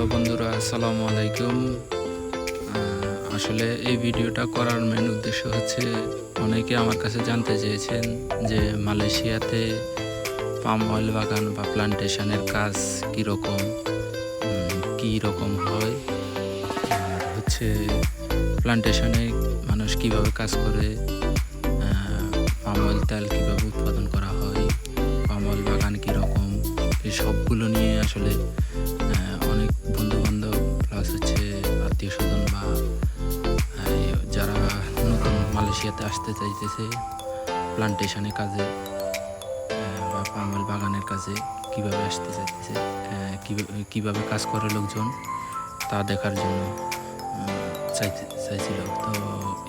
Hello বন্ধুরা, আসসালামু আলাইকুম। আসলে এই ভিডিওটা করার মেন উদ্দেশ্য হচ্ছে, অনেকে আমার কাছে জানতে চেয়েছেন যে মালয়েশিয়াতে পাম অয়েল বাগান বা প্লান্টেশনের কাজ কীরকম হয়, আর হচ্ছে প্লান্টেশনে মানুষ কিভাবে কাজ করে, পাম অয়েল তেল কীভাবে উৎপাদন করা হয়, পাম অয়েল বাগান কীরকম, এই সবগুলো নিয়ে আসলে অনেক বন্ধুবান্ধব প্লাস হচ্ছে আত্মীয় স্বজন বা যারা নতুন মালয়েশিয়াতে আসতে চাইতেছে প্লান্টেশনের কাজে বা পাম অয়েল বাগানের কাজে কীভাবে আসতে চাইতেছে, কীভাবে কাজ করে লোকজন, তা দেখার জন্য চাইছিল। তো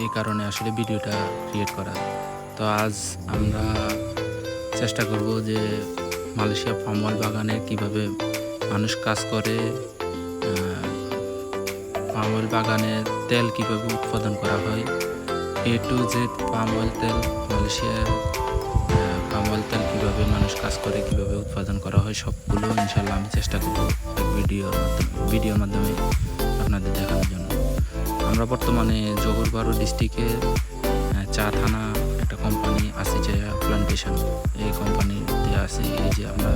এই কারণে আসলে ভিডিওটা ক্রিয়েট করা। তো আজ আমরা চেষ্টা করব যে মালয়েশিয়া পাম অয়েল বাগানে কীভাবে মানুষ কাজ করে, পাম অয়েল বাগানের তেল কীভাবে উৎপাদন করা হয়, A to Z palm oil তেল, মালয়েশিয়ার পাম অয়েল তেল কীভাবে মানুষ কাজ করে, কীভাবে উৎপাদন করা হয়, সবগুলো ইনশাল্লাহ আমি চেষ্টা করব এক ভিডিওর মাধ্যমে আপনাদের দেখানোর জন্য। আমরা বর্তমানে জোহর বারো ডিস্ট্রিক্টের চা থানা একটা কোম্পানি আসিজায়া প্লান্টেশন, এই কোম্পানিতে আছি। এই যে আমরা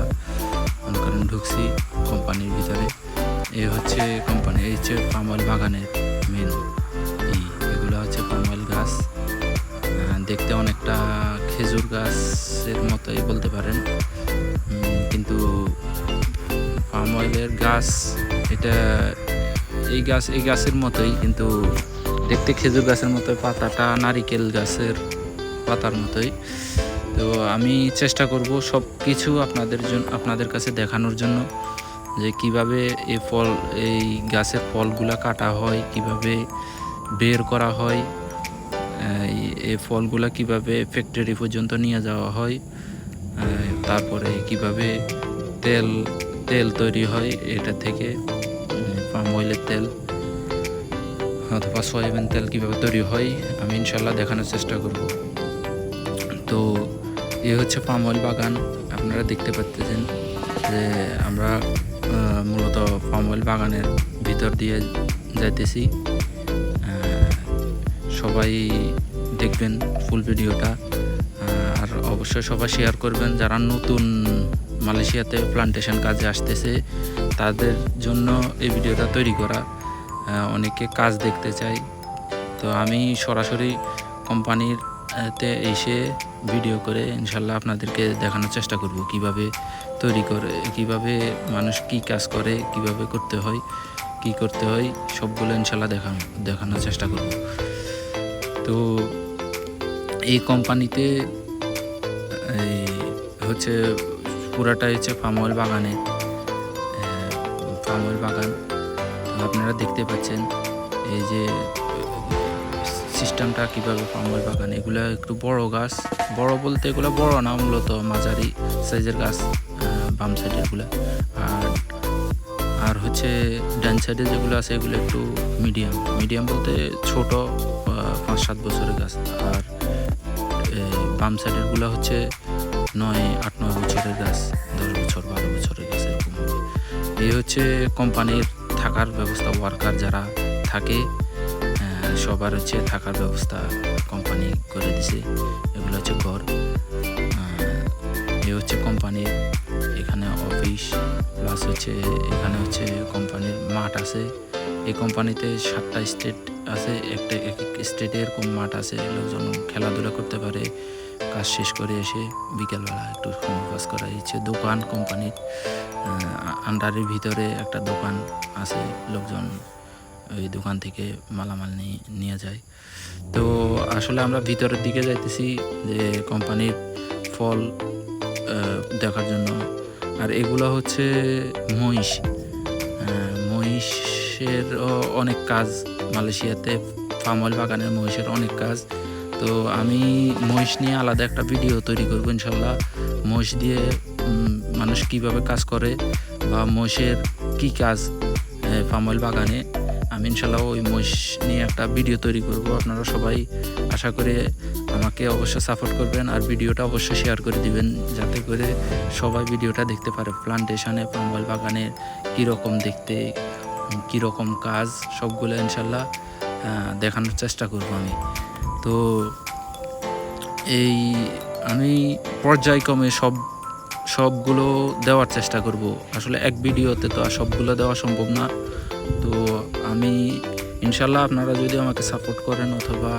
মনে করেন ঢুকছি কোম্পানির ভিতরে, এই হচ্ছে কোম্পানি, এই হচ্ছে পাম অয়েল বাগানের মেন। এগুলো হচ্ছে পাম অয়েল গাছ, দেখতে অনেকটা খেজুর গাছের মতোই বলতে পারেন, কিন্তু পাম অয়েলের গাছ এটা এই গাছের মতোই, কিন্তু দেখতে খেজুর গাছের মতোই, পাতাটা নারিকেল গাছের পাতার মতোই। তো আমি চেষ্টা করব সব কিছু আপনাদের কাছে দেখানোর জন্য, যে কিভাবে এই গাছের ফলগুলা কাটা হয়, কিভাবে বের করা হয়, এই ফলগুলা কিভাবে ফ্যাক্টরি পর্যন্ত নিয়ে যাওয়া হয়, তারপরে কিভাবে তেল তৈরি হয় এটা থেকে, পাম অয়েলের তেল অথবা সয়াবিন তেল কীভাবে তৈরি হয় আমি ইনশাল্লাহ দেখানোর চেষ্টা করব। তো এ হচ্ছে পাম অয়েল বাগান, আপনারা দেখতে পাচ্ছেন যে আমরা মূলত পাম অয়েল বাগানের ভিতর দিয়ে যাইতেছি। সবাই দেখবেন ফুল ভিডিওটা, আর অবশ্যই সবাই শেয়ার করবেন যারা নতুন মালয়েশিয়াতে প্লান্টেশন কাজে আসতেছে, তাদের জন্য এই ভিডিওটা তৈরি করা। অনেকে কাজ দেখতে চাই, তো আমি সরাসরি কোম্পানিতে এসে ভিডিও করে ইনশাল্লাহ আপনাদেরকে দেখানোর চেষ্টা করব কিভাবে তৈরি করে, কিভাবে মানুষ কি কাজ করে, কিভাবে করতে হয় সবগুলো ইনশাল্লাহ দেখানোর চেষ্টা করব। তো এই কোম্পানিতে হচ্ছে পুরাটাই হচ্ছে পাম অয়েল বাগান। আপনারা দেখতে পাচ্ছেন এই যে সিস্টেমটা কীভাবে পাম অয়েল বাগান। এগুলো একটু বড় গাছ, বড় বলতে এগুলো বড় না, মূলত মাঝারি সাইজের গাছ বাম সাইডেরগুলো, আর হচ্ছে ডান সাইডে যেগুলো আছে এগুলো একটু মিডিয়াম বলতে ছোট 5-7 বছরের গাছ, আর বাম সাইডেরগুলো হচ্ছে 8-9 বছরের গাছ, 10 বছর 12 বছরের গাছ এরকম। এই হচ্ছে কোম্পানির থাকার ব্যবস্থা, ওয়ার্কার যারা থাকে সবার হচ্ছে থাকার ব্যবস্থা কোম্পানি করে দিছে। এগুলো হচ্ছে ঘর। এ হচ্ছে কোম্পানির এখানে অফিস, প্লাস হচ্ছে এখানে হচ্ছে কোম্পানির মাঠ আছে। এই কোম্পানিতে 7টা স্টেট আছে, এক স্টেটে এরকম মাঠ আছে, লোকজন খেলাধুলা করতে পারে। কাজ শেষ করে এসে বিকেলবেলা একটু সময় পাস করা। হচ্ছে দোকান, কোম্পানির আন্ডারের ভিতরে একটা দোকান আছে, লোকজন ওই দোকান থেকে মালামাল নিয়ে যায়। তো আসলে আমরা ভিতরের দিকে যাইতেছি যে কোম্পানির ফল দেখার জন্য। আর এগুলো হচ্ছে মহিষের অনেক কাজ মালয়েশিয়াতে, পাম অয়েল বাগানের মহিষের অনেক কাজ। তো আমি মহিষ নিয়ে আলাদা একটা ভিডিও তৈরি করবো ইনশাল্লাহ। মহিষ দিয়ে মানুষ কিভাবে কাজ করে বা মহিষের কি কাজ পাম অয়েল বাগানে, আমি ইনশাল্লাহ ওই মহিষ নিয়ে একটা ভিডিও তৈরি করব। আপনারা সবাই আশা করে আমাকে অবশ্যই সাপোর্ট করবেন, আর ভিডিওটা অবশ্যই শেয়ার করে দিবেন, যাতে করে সবাই ভিডিওটা দেখতে পারে প্লান্টেশনে পাম অয়েল বাগানের কীরকম দেখতে, কীরকম কাজ সবগুলো ইনশাল্লাহ দেখানোর চেষ্টা করব আমি। তো এই আমি পর্যায়ক্রমে সবগুলো দেওয়ার চেষ্টা করব। আসলে এক ভিডিওতে তো আর সবগুলো দেওয়া সম্ভব না। তো আমি ইনশাল্লাহ আপনারা যদি আমাকে সাপোর্ট করেন অথবা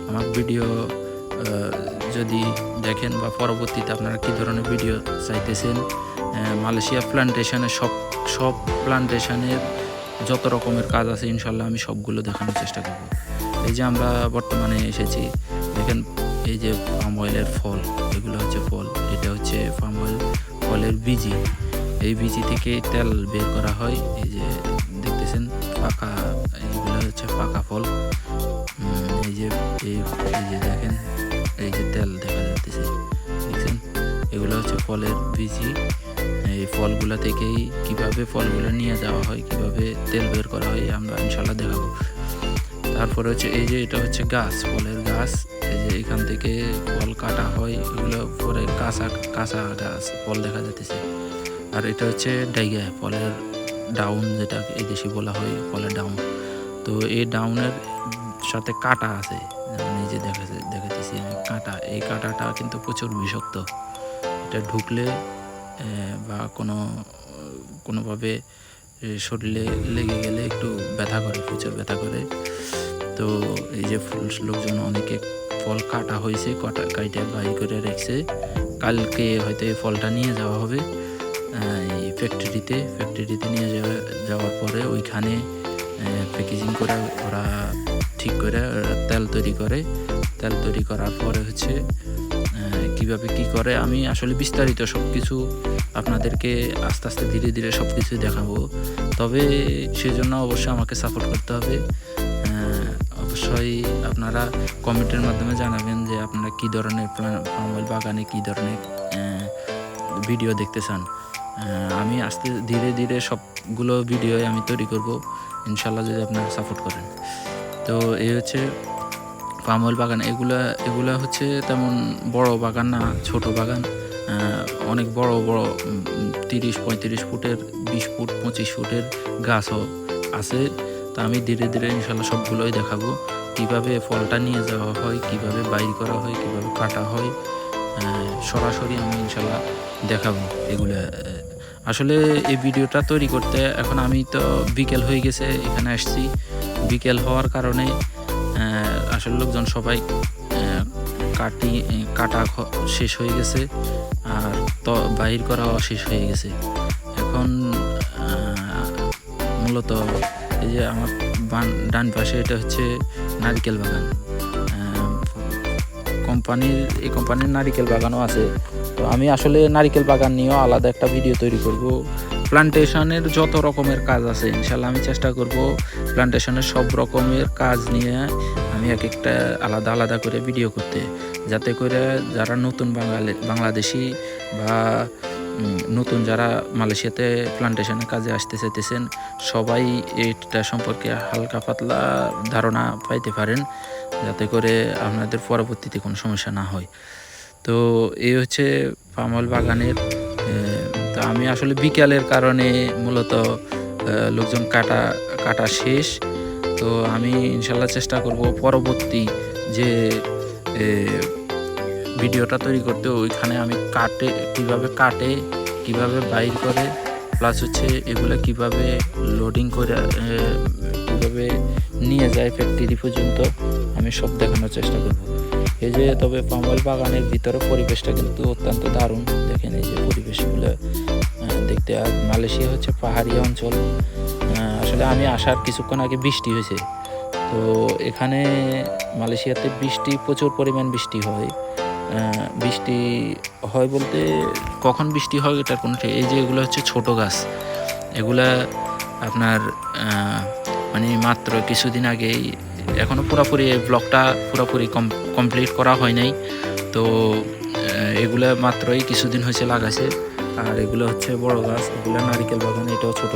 আমার ভিডিও যদি দেখেন বা পরবর্তীতে আপনারা কী ধরনের ভিডিও চাইতেছেন, মালয়েশিয়া প্ল্যান্টেশনের সব প্ল্যান্টেশনের যত রকমের কাজ আছে ইনশাল্লাহ আমি সবগুলো দেখানোর চেষ্টা করব। এই যে আমরা বর্তমানে এসেছি, দেখেন এই যে পাম অয়েলের ফল, এগুলো হচ্ছে ফল, এটা হচ্ছে পাম অয়েল ফলের বীজি। এই বীজি থেকে তেল বের করা হয়। এই যে দেখতেছেন পাকা, এইগুলো হচ্ছে পাকা ফল। এই যে দেখেন এই যে তেল দেখা যাচ্ছে, দেখছেন এগুলো হচ্ছে ফলের বীজি। এই ফলগুলো থেকেই কিভাবে ফলগুলো নিয়ে যাওয়া হয়, কিভাবে তেল বের করা হয় আমরা ইনশাল্লাহ দেখাবো। তারপরে হচ্ছে এই যে এটা হচ্ছে গাছ, ফলের গাছ। এই যে এখান থেকে ফল কাটা হয়, এগুলো পরে কাঁচা গাছ ফল দেখা যাচ্ছে। আর এটা হচ্ছে ডাইগা, ফলের ডাউন, যেটা এই দেশে বলা হয় ফলের ডাউন। তো এই ডাউনের সাথে কাটা আছে, নিজে দেখাতেছি আমি কাটা। এই কাটাটা কিন্তু প্রচুর বিষাক্ত। এটা ঢুকলে বা কোনোভাবে শরীরে লেগে গেলে একটু ব্যথা করে, প্রচুর ব্যথা করে। তো এই যে লোকজন অনেকে ফল কাটা হয়েছে, কাইটা বাইর করে রেখেছে। কালকে হয়তো এই ফলটা নিয়ে যাওয়া হবে এই ফ্যাক্টরিতে নিয়ে যাওয়ার পরে ওইখানে প্যাকেজিং করে ওরা ঠিক করে তেল তৈরি করার পরে হচ্ছে কিভাবে কি করে আমি আসলে বিস্তারিত সব কিছু আপনাদেরকে আস্তে আস্তে ধীরে ধীরে সব কিছু দেখাবো। তবে সেজন্য অবশ্যই আমাকে সাপোর্ট করতে হবে। অবশ্যই আপনারা কমেন্টের মাধ্যমে জানাবেন যে আপনারা কী ধরনের পাম অয়েল বাগানে কী ধরনের ভিডিও দেখতে চান। আমি আস্তে ধীরে ধীরে সবগুলো ভিডিও আমি তৈরি করব ইনশাল্লাহ, যদি আপনারা সাপোর্ট করেন। তো এই হচ্ছে পাম অয়েল বাগান। এগুলা হচ্ছে তেমন বড় বাগান না, ছোট বাগান। অনেক বড় 30-35 ফুটের, 20 ফুট 25 ফুটের গাছও আছে। তো আমি ধীরে ধীরে ইনশাল্লাহ সবগুলোই দেখাবো, কিভাবে ফলটা নিয়ে যাওয়া হয়, কিভাবে বাইর করা হয়, কিভাবে কাটা হয়, সরাসরি আমি ইনশাল্লাহ দেখাবো এগুলা। আসলে এই ভিডিওটা তৈরি করতে এখন আমি তো বিকেল হয়ে গেছে, এখানে আসছি। বিকেল হওয়ার কারণে আসলে লোকজন সবাই কাটা শেষ হয়ে গেছে, আর তো বাইর করাও শেষ হয়ে গেছে। এখন মূলত এই যে আমার ডান পাশে এটা হচ্ছে নারিকেল বাগান। এই কোম্পানির নারিকেল বাগানও আছে। তো আমি আসলে নারিকেল বাগান নিয়েও আলাদা একটা ভিডিও তৈরি করব। প্লান্টেশনের যত রকমের কাজ আছে ইনশাল্লাহ আমি চেষ্টা করব প্লান্টেশনের সব রকমের কাজ নিয়ে আমি এক একটা আলাদা করে ভিডিও করতে, যাতে করে যারা নতুন বাংলাদেশি বা নতুন যারা মালয়েশিয়াতে প্লান্টেশনের কাজে আসতে চাইতেছেন সবাই এটা সম্পর্কে হালকা পাতলা ধারণা পাইতে পারেন, যাতে করে আপনাদের পরবর্তীতে কোনো সমস্যা না হয়। তো এই হচ্ছে পাম অয়েল বাগানের। তো আমি আসলে বিকালের কারণে মূলত লোকজন কাটা শেষ। তো আমি ইনশাল্লাহ চেষ্টা করব পরবর্তী যে ভিডিওটা তৈরি করতে, ওইখানে আমি কিভাবে বাইর করে, প্লাস হচ্ছে এগুলো কিভাবে লোডিং করে কিভাবে নিয়ে যায় ফ্যাক্টরি পর্যন্ত, আমি সব দেখানোর চেষ্টা করব। এই যে তবে পাম অয়েল বাগানের ভিতরে পরিবেশটা কিন্তু অত্যন্ত দারুণ। দেখেন এই যে পরিবেশগুলো দেখতে। আর মালয়েশিয়া হচ্ছে পাহাড়ি অঞ্চল। আসলে আমি আসার কিছুক্ষণ আগে বৃষ্টি হয়েছে। তো এখানে মালয়েশিয়াতে প্রচুর পরিমাণ বৃষ্টি হয়। বৃষ্টি হয় বলতে কখন বৃষ্টি হয় এটার কোনো ঠিক। এই যে এগুলো হচ্ছে ছোট গাছ, এগুলা আপনার মানে মাত্র কিছুদিন আগেই, এখনও পুরোপুরি এই ব্লগটা পুরোপুরি কমপ্লিট করা হয় নাই। তো এগুলা মাত্রই কিছুদিন হয়েছে লাগাইছে। আর এগুলো হচ্ছে বড় গাছ, এগুলো নারিকেল বাগান, এটাও ছোট।